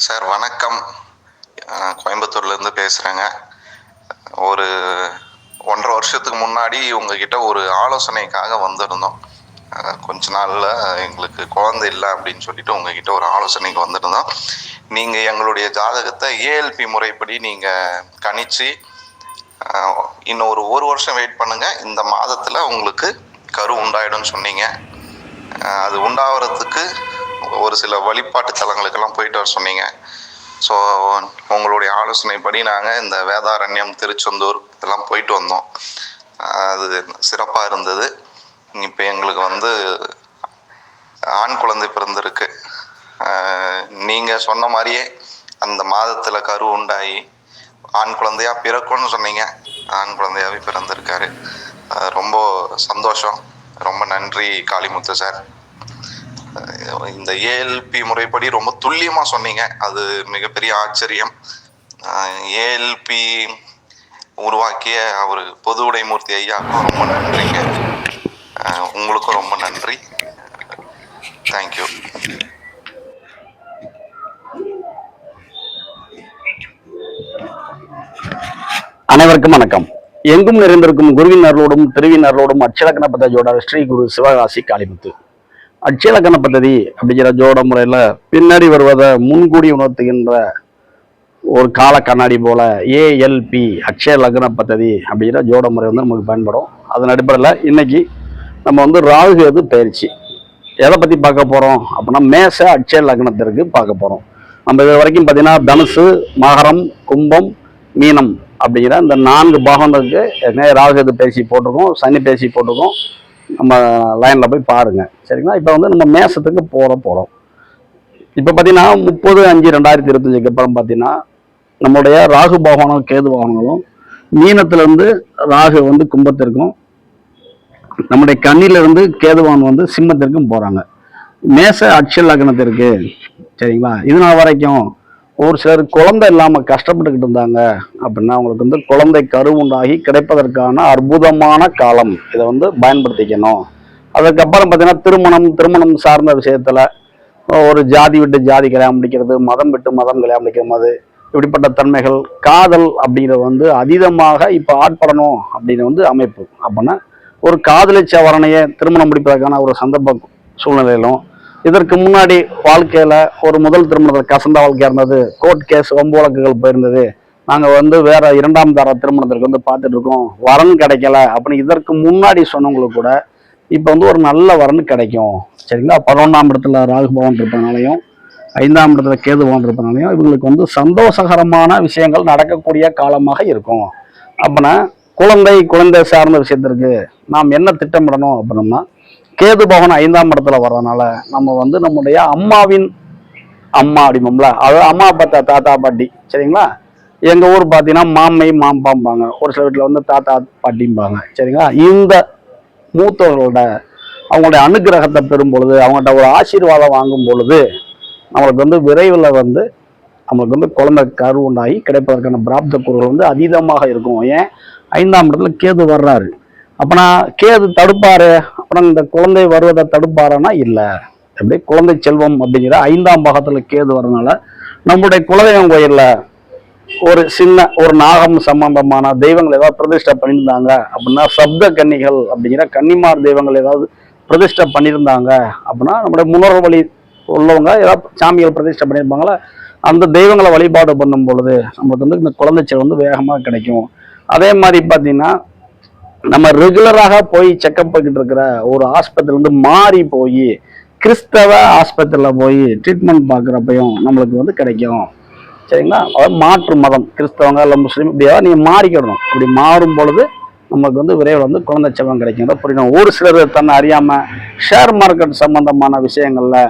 Sir வணக்கம். கோயம்புத்தூர்லேருந்து பேசுகிறேங்க. ஒரு 1.5 வருஷத்துக்கு முன்னாடி உங்ககிட்ட ஒரு ஆலோசனைக்காக வந்திருந்தோம். கொஞ்ச நாளில் எங்களுக்கு குழந்தை இல்லை அப்படின்னு சொல்லிட்டு உங்ககிட்ட ஒரு ஆலோசனைக்கு வந்திருந்தோம். நீங்கள் எங்களுடைய ஜாதகத்தை ஏஎல்பி முறைப்படி நீங்கள் கணிச்சு இன்னும் ஒரு வருஷம் வெயிட் பண்ணுங்கள், இந்த மாதத்தில் உங்களுக்கு கரு உண்டாயிடும்னு சொன்னீங்க. அது உண்டாகிறதுக்கு ஒரு சில வழிபாட்டு தலங்களுக்கெல்லாம் போயிட்டு வர சொன்னீங்க. ஸோ உங்களுடைய ஆலோசனைப்படி நாங்கள் இந்த வேதாரண்யம், திருச்செந்தூர் இதெல்லாம் போயிட்டு வந்தோம். அது சிறப்பாக இருந்தது. இப்போ எங்களுக்கு ஆண் குழந்தை பிறந்திருக்கு. நீங்கள் சொன்ன மாதிரியே அந்த மாதத்தில் கரு உண்டாகி ஆண் குழந்தையாக பிறக்கும்னு சொன்னீங்க. ஆண் குழந்தையாகவே பிறந்திருக்காரு. ரொம்ப சந்தோஷம். ரொம்ப நன்றி காளிமுத்து சார். இந்த ஏஎல்பி முறைப்படி ரொம்ப துல்லியமாக சொன்னீங்க. அது மிகப்பெரிய ஆச்சரியம். ஏஎல்பி உருவாக்கிய அவர் பொது உடைமூர்த்தி ஐயாவுக்கும் ரொம்ப நன்றிங்க. உங்களுக்கும் ரொம்ப நன்றி. தேங்க்யூ. அனைவருக்கும் வணக்கம். எங்கும் நிறைந்திருக்கும் குருவின் அருளோடும் திருவின் அருளோடும் அட்சலக்கண பத்ததியோட ஸ்ரீ குரு சிவகாசி காளிமுத்து. அட்சலக்கண பத்ததி அப்படிங்கிற ஜோட முறையில் பின்னாடி வருவதை முன்கூடி உணர்த்துகின்ற ஒரு கால கண்ணாடி போல ஏஎல்பி அட்சய லக்ன பத்ததி அப்படிங்கிற ஜோட முறை நமக்கு பயன்படும். அதன் அடிப்படையில் இன்னைக்கு நம்ம ராகு கேது பயிற்சி எதை பற்றி பார்க்க போகிறோம் அப்படின்னா மேச அட்சய லக்னத்திற்கு பார்க்க போகிறோம். நம்ம இது வரைக்கும் பார்த்தீங்கன்னா தனுசு, மகரம், கும்பம், மீனம் அப்படிங்கிற இந்த 4 பாகங்களுக்கு ராகு கேது பயிற்சி போட்டிருக்கோம், சனி பயிற்சி போட்டிருக்கோம். நம்ம லைனில் போய் பாருங்க, சரிங்களா? இப்போ நம்ம மேசத்துக்கு போகிறோம். இப்போ பார்த்தீங்கன்னா 30/5/2025 அப்புறம் பார்த்தீங்கன்னா நம்முடைய ராகு பகவானும் கேது பகவான்களும் மீனத்திலிருந்து ராகு கும்பத்திற்கும், நம்முடைய கண்ணிலிருந்து கேதுவான் சிம்மத்திற்கும் போகிறாங்க. மேச அட்சய லக்னத்திற்கு, சரிங்களா? இது நாள் வரைக்கும் ஒரு சிலர் குழந்தை இல்லாமல் கஷ்டப்பட்டுக்கிட்டு இருந்தாங்க அப்படின்னா அவங்களுக்கு குழந்தை கரு உண்டாகி கிடைப்பதற்கான அற்புதமான காலம். இதை பயன்படுத்திக்கணும். அதுக்கப்புறம் பார்த்தீங்கன்னா திருமணம் சார்ந்த விஷயத்தில் ஒரு ஜாதி விட்டு ஜாதி கல்யாணம் முடிக்கிறது, மதம் விட்டு மதம் கல்யாணம் முடிக்கிறது, இப்படிப்பட்ட தன்மைகள், காதல் அப்படிங்கிறது அதீதமாக இப்போ ஆட்படணும் அப்படின்னு அமைப்பு. அப்படின்னா ஒரு காதலிச்ச வரணையை திருமணம் முடிப்பதற்கான ஒரு சந்தர்ப்ப சூழ்நிலையிலும், இதற்கு முன்னாடி வாழ்க்கையில ஒரு முதல் திருமணத்தில் கசந்த வாழ்க்கையா இருந்தது, கோர்ட் கேஸ், வம்பு வழக்குகள் போயிருந்தது, நாங்கள் வேற 2ஆம் தர திருமணத்திற்கு பார்த்துட்டு இருக்கோம், வரன் கிடைக்கல அப்படின்னு இதற்கு முன்னாடி சொன்னவங்களுக்கு கூட இப்போ ஒரு நல்ல வரன் கிடைக்கும், சரிங்களா? 11ஆம் இடத்துல ராகு பகவான் இருப்பதனாலையும் 5ஆம் இடத்துல கேது பகவான் இருப்பதனாலையும் இவங்களுக்கு சந்தோஷகரமான விஷயங்கள் நடக்கக்கூடிய காலமாக இருக்கும். அப்படின்னா குழந்தை சார்ந்த விஷயத்திற்கு நாம் என்ன திட்டமிடணும் அப்படின்னா, கேது பகவான் 5ஆம் இடத்துல வர்றதுனால நம்ம நம்முடைய அம்மாவின் அம்மா அப்படிம்போம்ல, அதாவது அம்மா பார்த்தா தாத்தா பாட்டி, சரிங்களா? எங்கள் ஊர் பார்த்தீங்கன்னா மாமை மாம்பாம்பாங்க, ஒரு சில வீட்டில் தாத்தா பாட்டிம்பாங்க, சரிங்களா? இந்த மூத்தவர்களோட அவங்களுடைய அனுகிரகத்தை பெறும் பொழுது, அவங்கள்ட்ட ஒரு ஆசீர்வாதம் வாங்கும் பொழுது நம்மளுக்கு விரைவில் நம்மளுக்கு குழந்தை கரு உண்டாகி கிடைப்பதற்கான பிராப்த கூறுகள் அதீதமாக இருக்கும். ஏன் 5ஆம் இடத்துல கேது வர்றாரு. அப்பனா கேது தடுப்பாரு, அப்புறம் இந்த குழந்தை வருவதை தடுப்பாருன்னா இல்லை. எப்படி குழந்தை செல்வம் அப்படிங்கிற 5ஆம் பாகத்துல கேது வரனால நம்முடைய குலதெய்வம் கோயில்ல ஒரு சின்ன ஒரு நாகம் சம்பந்தமான தெய்வங்கள் ஏதாவது பிரதிஷ்டை பண்ணியிருந்தாங்க அப்படின்னா, சப்த கன்னிகள் அப்படிங்கிற கன்னிமார் தெய்வங்கள் ஏதாவது பிரதிஷ்டை பண்ணியிருந்தாங்க அப்படின்னா, நம்முடைய முன்னோர்கள் வழி உள்ளவங்க ஏதாவது சாமிகள் பிரதிஷ்டை பண்ணியிருப்பாங்களா, அந்த தெய்வங்களை வழிபாடு பண்ணும் பொழுது நம்மளுக்கு இந்த குழந்தை செல்வம் வேகமாக கிடைக்கும். அதே மாதிரி பார்த்தீங்கன்னா நம்ம ரெகுலராக போய் செக்அப் பண்ணிட்டு இருக்கிற ஒரு ஆஸ்பத்திரியில மாறி போய் கிறிஸ்தவ ஆஸ்பத்திரியில போய் ட்ரீட்மெண்ட் பார்க்குறப்பையும் நம்மளுக்கு கிடைக்கும், சரிங்களா? அதாவது மாற்று மதம், கிறிஸ்தவங்க இல்லை முஸ்லீம், இப்படியாவது நீங்கள் மாறிக்கிடணும். இப்படி மாறும் பொழுது நம்மளுக்கு விரைவில் குழந்தை செல்வம் கிடைக்கும். புரியணும். ஒரு சிலர் தன்னை அறியாம ஷேர் மார்க்கெட் சம்பந்தமான விஷயங்கள்ல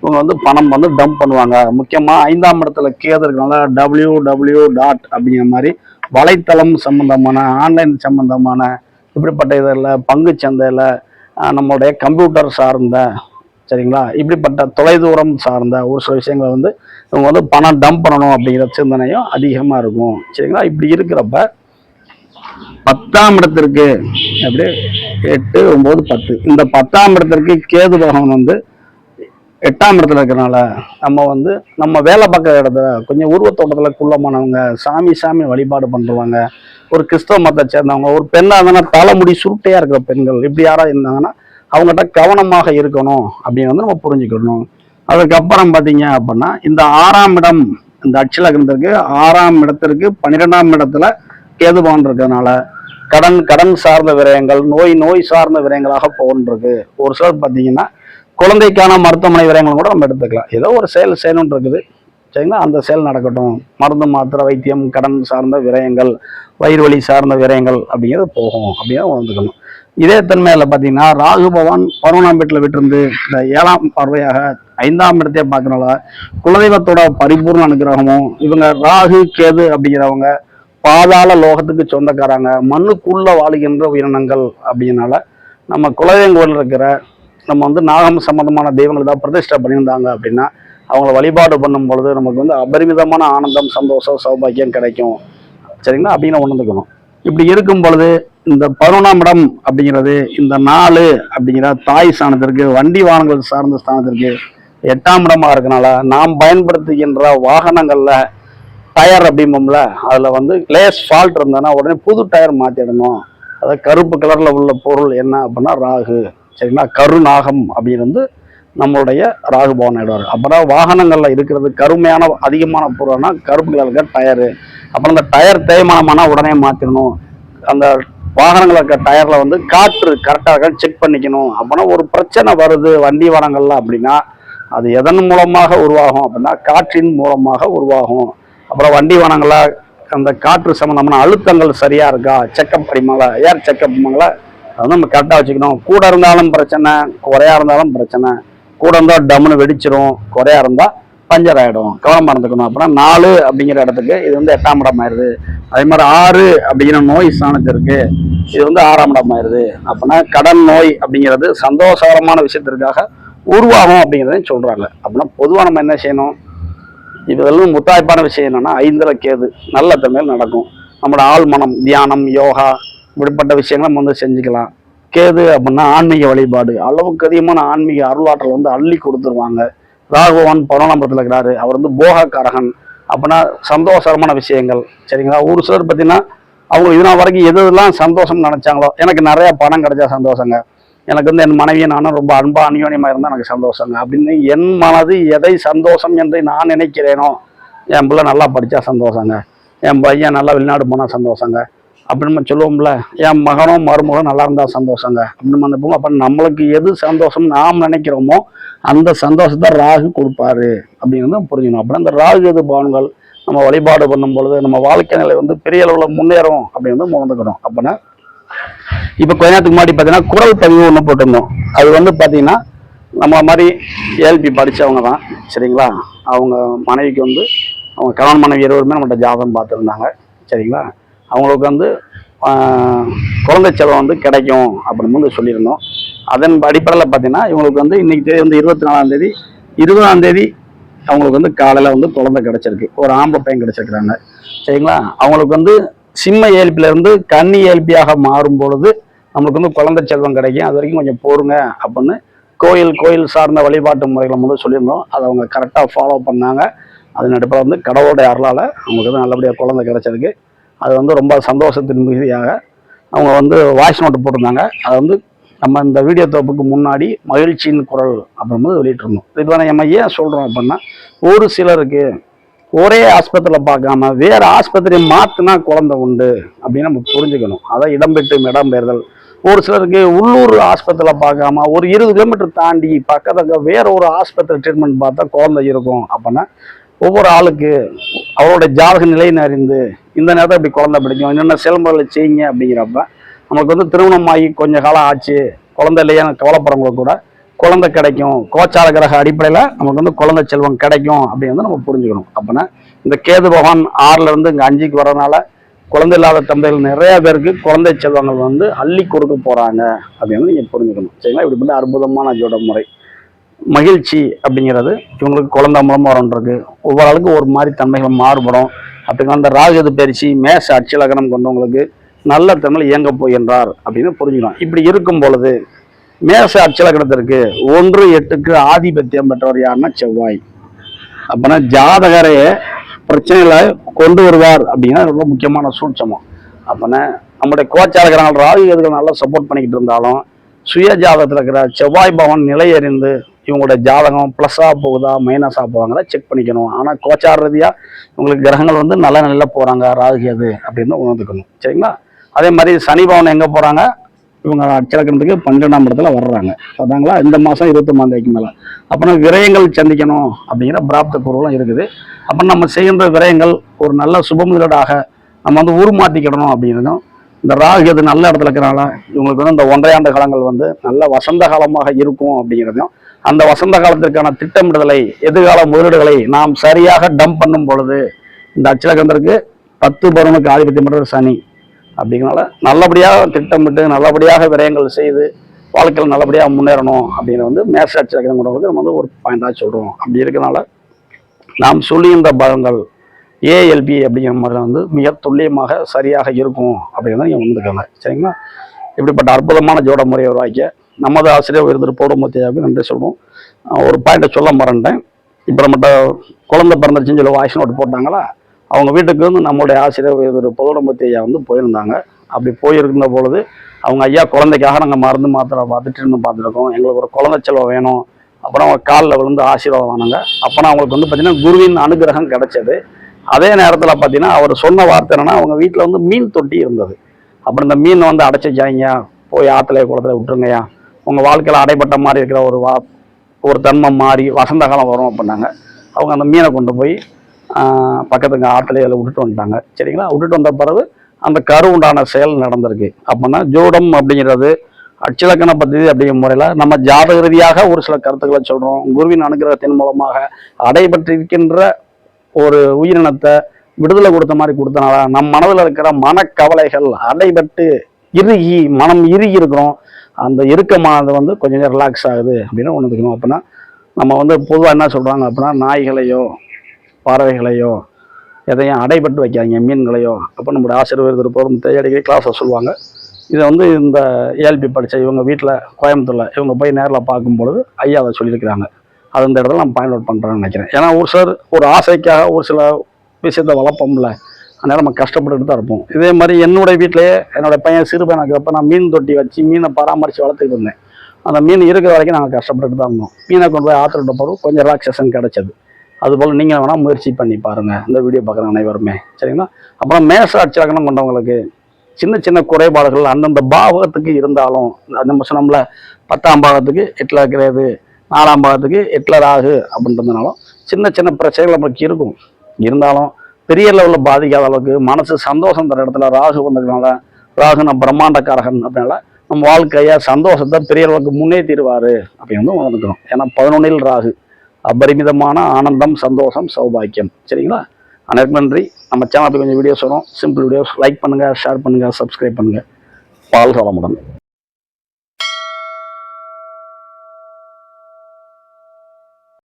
இவங்க பணம் டம்ப் பண்ணுவாங்க. முக்கியமாக 5ஆம் இடத்துல கேது இருக்கனால www. அப்படிங்கிற மாதிரி வலைத்தளம் சம்பந்தமான, ஆன்லைன் சம்பந்தமான, இப்படிப்பட்ட இதில் பங்கு சந்தையில், நம்மளுடைய கம்ப்யூட்டர் சார்ந்த, சரிங்களா, இப்படிப்பட்ட தொலைதூரம் சார்ந்த ஒரு சில விஷயங்களை இவங்க பணம் டம்ப் பண்ணணும் அப்படிங்கிற சிந்தனையும் அதிகமாக இருக்கும், சரிங்களா? இப்படி இருக்கிறப்ப 10ஆம் இடத்திற்கு அப்படியே 8, 9, 10 இந்த 10ஆம் இடத்திற்கு கேது பகவான் 8ஆம் இடத்துல இருக்கிறனால நம்ம வந்து நம்ம வேலை பார்க்குற இடத்துல கொஞ்சம் உருவத்தோட்டத்துல குள்ளமானவங்க, சாமி வழிபாடு பண்றவங்க, ஒரு கிறிஸ்தவ மதத்தை சேர்ந்தவங்க, ஒரு பெண்ணா இருந்தாங்கன்னா தலைமுடி சுருட்டையா இருக்கிற பெண்கள் இப்படி யாராவது இருந்தாங்கன்னா அவங்ககிட்ட கவனமாக இருக்கணும் அப்படின்னு வந்து நம்ம புரிஞ்சுக்கணும். அதுக்கப்புறம் பார்த்தீங்க அப்படின்னா இந்த 6ஆம் இடம், இந்த அட்சலக்னத்திற்கு 6ஆம் இடத்திற்கு 12ஆம் இடத்துல கேது பகவான் இருக்கிறதுனால கடன் சார்ந்த விரயங்கள், நோய் சார்ந்த விரயங்களாக போகின்றது. ஒரு சிலர் பார்த்தீங்கன்னா குழந்தைக்கான மருத்துவமனை விரயங்கள் கூட நம்ம எடுத்துக்கலாம். ஏதோ ஒரு செயல் செய்யணும்னு இருக்குது, சரிங்களா, அந்த செயல் நடக்கட்டும். மருந்து மாத்திரை வைத்தியம், கடன் சார்ந்த விரயங்கள், வயிறு வலி சார்ந்த விரயங்கள் அப்படிங்கிறது போகும் அப்படிங்கிறத உணர்ந்துக்கணும். இதே தன்மையில பார்த்தீங்கன்னா ராகு பகவான் 11ஆம் வீட்டில் விட்டிருந்து இந்த 7ஆம் பார்வையாக 5ஆம் இடத்தையே பார்க்கறனால குலதெய்வத்தோட பரிபூர்ண அனுகிரகமும், இவங்க ராகு கேது அப்படிங்கிறவங்க பாதாள லோகத்துக்கு சொந்தக்காரங்க, மண்ணுக்குள்ள வாழுகின்ற உயிரினங்கள் அப்படிங்கிறனால நம்ம குலதெய்வம் கோயில் இருக்கிற நம்ம வந்து நாகம் சம்பந்தமான தெய்வங்கள் தான் பிரதிஷ்டை பண்ணியிருந்தாங்க அப்படின்னா அவங்கள வழிபாடு பண்ணும் பொழுது நமக்கு வந்து அபரிமிதமான ஆனந்தம், சந்தோஷம், சௌபாக்கியம் கிடைக்கும், சரிங்களா அப்படின்னு உணர்ந்துக்கணும். இப்படி இருக்கும் பொழுது இந்த 11ஆம் இடம் அப்படிங்கிறது இந்த 4 அப்படிங்கிற தாய் ஸ்தானத்திற்கு, வண்டி வாகனங்கள் சார்ந்த ஸ்தானத்திற்கு 8ஆம் இடமா இருக்கனால நாம் பயன்படுத்துகின்ற வாகனங்கள்ல டயர் அப்படிம்போம்ல, அதுல வந்து லேஸ் ஃபால்ட் இருந்ததுன்னா உடனே புது டயர் மாத்திடணும். அதாவது கருப்பு கலர்ல உள்ள பொருள் என்ன அப்படின்னா ராகு, சரிங்களா, கருநாகம் அப்படின்னு வந்து நம்மளுடைய ராகு பவன் ஆயிடுவார். அப்புறம் வாகனங்கள்ல இருக்கிறது கருமையான அதிகமான பொருள்னா கருப்பு கலர்ல டயரு. அப்புறம் அந்த டயர் தேய்மானமானா உடனே மாத்திடணும். அந்த வாகனங்கள் இருக்க டயர்ல வந்து காற்று கரெக்டாக இருக்கான்னு செக் பண்ணிக்கணும். அப்படின்னா ஒரு பிரச்சனை வருது வண்டி வாகனங்கள்ல அப்படின்னா அது எதன் மூலமாக உருவாகும் அப்படின்னா காற்றின் மூலமாக உருவாகும். அப்புறம் வண்டி வாகனங்கள அந்த காற்று சம்பந்தமான அழுத்தங்கள் சரியா இருக்கா செக்அப் படிமாங்களா, ஏர் செக்அப் பண்ணுங்களா, அதை நம்ம கரெக்டாக வச்சுக்கணும். கூட இருந்தாலும் பிரச்சனை, குறையா இருந்தாலும் பிரச்சனை. கூட இருந்தால் டம்னு வெடிச்சிரும், குறையா இருந்தால் பஞ்சர் ஆகிடும், கவனமாக இருந்துக்கணும். அப்புறம் 4 அப்படிங்கிற இடத்துக்கு இது வந்து 8ஆம் இடம் ஆயிடுது. அதே மாதிரி 6 அப்படிங்கிற நோய் ஸ்தானத்திற்கு இது வந்து 6ஆம் இடம் ஆயிடுது. அப்படின்னா கடன் நோய் அப்படிங்கிறது சந்தோஷகரமான விஷயத்திற்காக உருவாகும் அப்படிங்கிறதையும் சொல்றாங்க. அப்படின்னா பொதுவாக நம்ம என்ன செய்யணும், இதெல்லாம் முத்தாய்ப்பான விஷயம் என்னன்னா 5ல கேது நல்ல தன்மையில் நடக்கும். நம்மளோட ஆள் மனம், தியானம், யோகா இப்படிப்பட்ட விஷயங்களை நம்ம வந்து செஞ்சுக்கலாம். கேது அப்படின்னா ஆன்மீக வழிபாடு, அளவுக்கு அதிகமான ஆன்மீக அருளாற்றல் வந்து அள்ளி கொடுத்துருவாங்க. ராகுவான் 11ஆம் இடத்துல இருக்கிறாரு, அவர் வந்து போகக்காரகன். அப்படின்னா சந்தோஷகரமான விஷயங்கள், சரிங்களா. ஒரு சிலர் பார்த்தீங்கன்னா அவங்க இதனால் வரைக்கும் எதெல்லாம் சந்தோஷம் நினைச்சாங்களோ, எனக்கு நிறைய பணம் கிடைச்சா சந்தோஷங்க, எனக்கு வந்து என் மனைவியை நானும் ரொம்ப அன்பா அந்யோன்யமா இருந்தால் எனக்கு சந்தோஷங்க அப்படின்னு என் மனது எதை சந்தோஷம் என்று நான் நினைக்கிறேனோ, என் பிள்ளை நல்லா படித்தா சந்தோஷங்க, என் பையன் நல்லா வெளிநாடு போனால் சந்தோஷங்க அப்படின்னு நம்ம சொல்லுவோம்ல, என் மகனும் மருமகளும் நல்லா இருந்தால் சந்தோஷங்க அப்படின்னு நினைப்போம். அப்போ நம்மளுக்கு எது சந்தோஷம் நாம் நினைக்கிறோமோ அந்த சந்தோஷத்தை ராகு கொடுப்பாரு அப்படின்னு புரிஞ்சுக்கணும். அப்படின்னா இந்த ராகு எது பவன்கள் நம்ம வழிபாடு பண்ணும் பொழுது நம்ம வாழ்க்கை நிலை வந்து பெரிய அளவில் முன்னேறும் அப்படின்னு உணர்ந்துக்கணும். அப்படின்னா இப்போ கொஞ்ச நேரத்துக்கு முன்னாடி பார்த்தீங்கன்னா குரல் பதிவு ஒன்று போட்டிருந்தோம். அது வந்து பார்த்தீங்கன்னா நம்ம மாதிரி ஏஎல்பி படித்தவங்க தான், சரிங்களா. அவங்க மனைவிக்கு வந்து அவங்க கணவன் மனைவி இருவருமே நம்மகிட்ட ஜாதகம் பார்த்துருந்தாங்க, சரிங்களா. அவங்களுக்கு வந்து குழந்தை செல்வம் வந்து கிடைக்கும் அப்படின்னு வந்து சொல்லியிருந்தோம். அதன் அடிப்படையில் பார்த்தீங்கன்னா இவங்களுக்கு வந்து இன்னைக்கு தேதி வந்து 24ஆம் தேதி 20ஆம் தேதி அவங்களுக்கு வந்து காலையில் வந்து குழந்தை கிடைச்சிருக்கு, ஒரு ஆம்பளை பையன் கிடைச்சிருக்கிறாங்க, சரிங்களா. அவங்களுக்கு வந்து சிம்ம இயல்பிலிருந்து கன்னி இயல்பியாக மாறும் பொழுது நம்மளுக்கு வந்து குழந்தை செல்வம் கிடைக்கும். அது வரைக்கும் கொஞ்சம் போருங்க அப்படின்னு கோயில் சார்ந்த வழிபாட்டு முறைகளை வந்து சொல்லியிருந்தோம். அதை அவங்க கரெக்டாக ஃபாலோ பண்ணாங்க. அதன் அடிப்படையில் வந்து கடவுளுடைய அருளால் அவங்களுக்கு வந்து நல்லபடியாக குழந்தை கிடைச்சிருக்கு. அது வந்து ரொம்ப சந்தோஷத்தின் மிகுதியாக அவங்க வந்து வாய்ஸ் நோட்டு போட்டிருந்தாங்க. அதை வந்து நம்ம இந்த வீடியோ தொகுப்புக்கு முன்னாடி மகிழ்ச்சியின் குரல் அப்படின்னு வெளியிட்டிருந்தோம். இப்போ நம்ம ஏன் சொல்கிறோம் அப்படின்னா ஒரு சிலருக்கு ஒரே ஆஸ்பத்திரியில் பார்க்காம வேற ஆஸ்பத்திரியை மாற்றினா குழந்தை உண்டு அப்படின்னு நம்ம புரிஞ்சுக்கணும். அதை இடம்பெயர்தல். ஒரு சிலருக்கு உள்ளூர் ஆஸ்பத்திரியில் பார்க்காம ஒரு 20 கிலோமீட்டர் தாண்டி பக்கத்துக்கு வேற ஒரு ஆஸ்பத்திரி ட்ரீட்மெண்ட் பார்த்தா குழந்தை இருக்கும் அப்படின்னா ஒவ்வொரு ஆளுக்கு அவரோட ஜாதக நிலைன்னு அறிந்து இந்த நேரத்தில் இப்படி குழந்தை பிடிக்கும், என்னென்ன செயல்முறைகளை செய்யுங்க அப்படிங்கிறப்ப நமக்கு வந்து திருமணம் ஆகி கொஞ்சம் காலம் ஆச்சு குழந்தை இல்லையா கவலைப்படுறவங்களுக்கு கூட குழந்தை கிடைக்கும். கோச்சார கிரக அடிப்படையில் நமக்கு வந்து குழந்தை செல்வம் கிடைக்கும் அப்படின்னு வந்து நம்ம புரிஞ்சுக்கணும். அப்படின்னா இந்த கேது பகவான் 6ல இருந்து இங்கே 5க்கு வரதுனால குழந்தை இல்லாத தந்தைகள் நிறைய பேருக்கு குழந்தை செல்வங்கள் வந்து அள்ளி கொடுக்க போறாங்க அப்படின்னு நீங்க புரிஞ்சுக்கணும், சரிங்களா. இப்படி பண்ணி அற்புதமான ஜோட முறை. மகிழ்ச்சி அப்படிங்கிறது இவங்களுக்கு குழந்தை மூலமா வரன்றிருக்கு. ஒவ்வொரு ஆளுக்கு ஒரு மாதிரி தன்மைகள் மாறுபடும். அப்படிங்கிற அந்த ராகு பயிற்சி மேச அட்சலகனம் கொண்டவங்களுக்கு நல்ல தமிழ் இயங்க போகின்றார் அப்படின்னு புரிஞ்சுக்கணும். இப்படி இருக்கும் பொழுது மேச அச்சலக்கணத்திற்கு 1-8க்கு ஆதிபத்தியம் பெற்றவர் யாருன்னா செவ்வாய். அப்பனா ஜாதகரையே பிரச்சனைகளை கொண்டு வருவார் அப்படின்னா ரொம்ப முக்கியமான சூட்சமம். அப்பனா நம்முடைய கோச்சாரங்கள் ராகு எதுக்கு நல்லா சப்போர்ட் பண்ணிக்கிட்டு இருந்தாலும் சுய ஜாதகத்தில் இருக்கிற செவ்வாய் பவன் நிலையறிந்து இவங்களுடைய ஜாதகம் ப்ளஸ்ஸாக போகுதா மைனஸாக போவாங்களா செக் பண்ணிக்கணும். ஆனால் கோச்சார ரீதியாக இவங்களுக்கு கிரகங்கள் வந்து நல்ல நிலையில் போகிறாங்க ராகு எது அப்படின்னு உணர்ந்துக்கணும். சரிங்களா? அதே மாதிரி சனி பவன் எங்கே போகிறாங்க, இவங்க அச்சலக்கணத்துக்கு 12ஆம் இடத்துல வர்றாங்க. அதாங்களா இந்த மாதம் 21ஆம் தேதிக்கு மேலே. அப்புறம் விரயங்கள் சந்திக்கணும் அப்படிங்கிற பிராப்த பொருளும் இருக்குது. அப்புறம் நம்ம செய்கின்ற விரயங்கள் ஒரு நல்ல சுபமுதலீடாக நம்ம வந்து உருமாற்றிக்கிடணும் அப்படிங்கிறதும் இந்த ராகு எது நல்ல இடத்துல இருக்கிறனால இவங்களுக்கு வந்து இந்த 1.5 ஆண்டு காலங்கள் வந்து நல்ல வசந்த காலமாக இருக்கும் அப்படிங்கிறதையும் அந்த வசந்த காலத்திற்கான திட்டமிடுதலை எதிர்கால முதலீடுகளை நாம் சரியாக டம்ப் பண்ணும் பொழுது இந்த அச்சலக்கணத்திற்கு 10 பருவனுக்கு ஆதிபத்தியம் பெற்ற சனி அப்படிங்கிறனால நல்லபடியாக திட்டமிட்டு நல்லபடியாக விரயங்கள் செய்து வாழ்க்கையில் நல்லபடியாக முன்னேறணும் அப்படின்னு வந்து மேச அச்சலக்கணம் கொண்டவங்களுக்கு நம்ம வந்து ஒரு பாயிண்டாக சொல்கிறோம். அப்படி இருக்கிறனால நாம் சொல்லுகின்ற பலன்கள் ஏஎல்பி அப்படிங்கிற முறையில் வந்து மிக துல்லியமாக சரியாக இருக்கும் அப்படிங்கிறத நீங்கள் வந்துக்கோங்க. சரிங்களா? இப்படிப்பட்ட அற்புதமான ஜோட முறையை உருவாக்கிய நமது ஆசிரியர் உயர்ந்திரு பௌடமூர்த்தியாவுக்கு நன்றி சொல்லுவோம். ஒரு பாயிண்ட்டை சொல்ல மறந்துட்டேன். இப்போ நம்மகிட்ட குழந்தை பிறந்துச்சுன்னு சொல்லி வாய்ஸ் நோட் போட்டாங்களா, அவங்க வீட்டுக்கு வந்து நம்மளுடைய ஆசிரியர் உயர்ந்திரு பௌடமூர்த்தி ஐயா வந்து போயிருந்தாங்க. அப்படி போயிருந்த பொழுது அவங்க ஐயா குழந்தைக்காக நாங்கள் மருந்து மாத்திரை பார்த்துருக்கோம், எங்களுக்கு ஒரு குழந்தை செல்வம் வேணும். அப்புறம் அவங்க காலில் விழுந்து ஆசீர்வாதம் வாங்கினாங்க. அப்புறம் அவங்களுக்கு வந்து பார்த்தீங்கன்னா குருவின் அனுகிரகம் கிடைச்சது. அதே நேரத்தில் பார்த்தீங்கன்னா அவர் சொன்ன வார்த்தை என்னன்னா, அவங்க வீட்டில் வந்து மீன் தொட்டி இருந்தது. அப்புறம் இந்த மீன் வந்து அடைச்சி வச்சாங்க, போய் ஆற்றுல குளத்துல விட்டுருங்கய்யா, உங்கள் வாழ்க்கையில் அடைப்பட்ட மாதிரி இருக்கிற ஒரு தன்மை மாறி வசந்த காலம் வரும் அப்படின்னாங்க. அவங்க அந்த மீனை கொண்டு போய் பக்கத்துக்கு ஆற்றுல அதில் விட்டுட்டு வந்துட்டாங்க. சரிங்களா? விட்டுட்டு வந்த பிறகு அந்த கரு உண்டான செயல் நடந்திருக்கு. அப்படின்னா ஜோடம் அப்படிங்கிறது அச்சலக்கண பദ്ധதி அப்படிங்கிற முறையில் நம்ம ஜாதக ரீதியாக ஒரு சில கருத்துக்களை சொல்கிறோம். குருவின் அனுகிரகத்தின் மூலமாக அடைபட்டிருக்கின்ற ஒரு உயிரினத்தை விடுதலை கொடுத்த மாதிரி கொடுத்தனால நம் மனதில் இருக்கிற மனக்கவலைகள் அடைபட்டு இறுகி மனம் இறுகி இருக்கிறோம். அந்த இறுக்கமானது வந்து கொஞ்சம் ரிலாக்ஸ் ஆகுது அப்படின்னு ஒன்றுக்கணும். அப்படின்னா நம்ம வந்து பொதுவாக என்ன சொல்கிறாங்க அப்படின்னா, நாய்களையோ பறவைகளையோ எதையும் அடைபட்டு வைக்காதீங்க, மீன்களையோ. அப்போ நம்மளுடைய ஆசிரியர் இருப்பவர் அடிக்கடி கிளாஸை சொல்லுவாங்க. இதை வந்து இந்த ஏஎல்பி படித்த இவங்க வீட்டில் கோயம்புத்தூரில் இவங்க போய் நேரில் பார்க்கும்பொழுது ஐயா அதை சொல்லியிருக்கிறாங்க. அது இந்த இடத்துல நான் பாயிண்ட் அவுட் பண்ணுறேன்னு நினைக்கிறேன். ஏன்னா ஒரு சிலர் ஒரு ஆசைக்காக ஒரு சில விஷயத்தை வளர்ப்போம்ல, அதனால் நம்ம கஷ்டப்பட்டுட்டு தான் இருப்போம். இதே மாதிரி என்னுடைய வீட்டிலேயே என்னோடய பையன் சிறு பையன் இருக்கிறப்ப நான் மீன் தொட்டி வச்சு மீனை பராமரித்து வளர்த்துக்கிட்டு இருந்தேன். அந்த மீன் இருக்கிற வரைக்கும் நாங்கள் கஷ்டப்பட்டுட்டு தான் இருந்தோம். மீனை கொண்டு போய் ஆற்றுக்கிட்ட போகிறோம், கொஞ்சம் ரிலாக்ஸேஷன் கிடைச்சது. அதுபோல் நீங்கள் வேணால் முயற்சி பண்ணி பாருங்கள், இந்த வீடியோ பார்க்குற அனைவருமே. சரிங்களா? அப்புறம் மேச அச்சலக்கணம் கொண்டவங்களுக்கு சின்ன சின்ன குறைபாடுகள் அந்தந்த பாவகத்துக்கு இருந்தாலும், நம்ம சொன்னோம்ல 10ஆம் பாவத்துக்கு 8ல் இருக்கிறது, 4ஆம் பாவத்துக்கு 8ல் ராகு அப்படின்றதுனாலும் சின்ன சின்ன பிரச்சனைகள் நமக்கு இருக்கும். இருந்தாலும் பெரிய லெவலில் பாதிக்காத அளவுக்கு மனசு சந்தோஷம் தர இடத்துல ராகு வந்ததுனால, ராகு நம்ம பிரம்மாண்டக்காரகன் அப்படின்னால நம்ம வாழ்க்கையை சந்தோஷத்தை பெரிய அளவுக்கு முன்னேற்றிடுவார் அப்படின்னு உணர்ந்துக்கணும். ஏன்னா 11ல் ராகு அபரிமிதமான ஆனந்தம், சந்தோஷம், சௌபாக்கியம். சரிங்களா? அனைவருக்கும் நன்றி. நம்ம சேனலுக்கு கொஞ்சம் வீடியோஸ் வரும், சிம்பிள் வீடியோஸ். லைக் பண்ணுங்கள், ஷேர் பண்ணுங்கள், சப்ஸ்கிரைப் பண்ணுங்கள். வாழ்க வளமுடன்.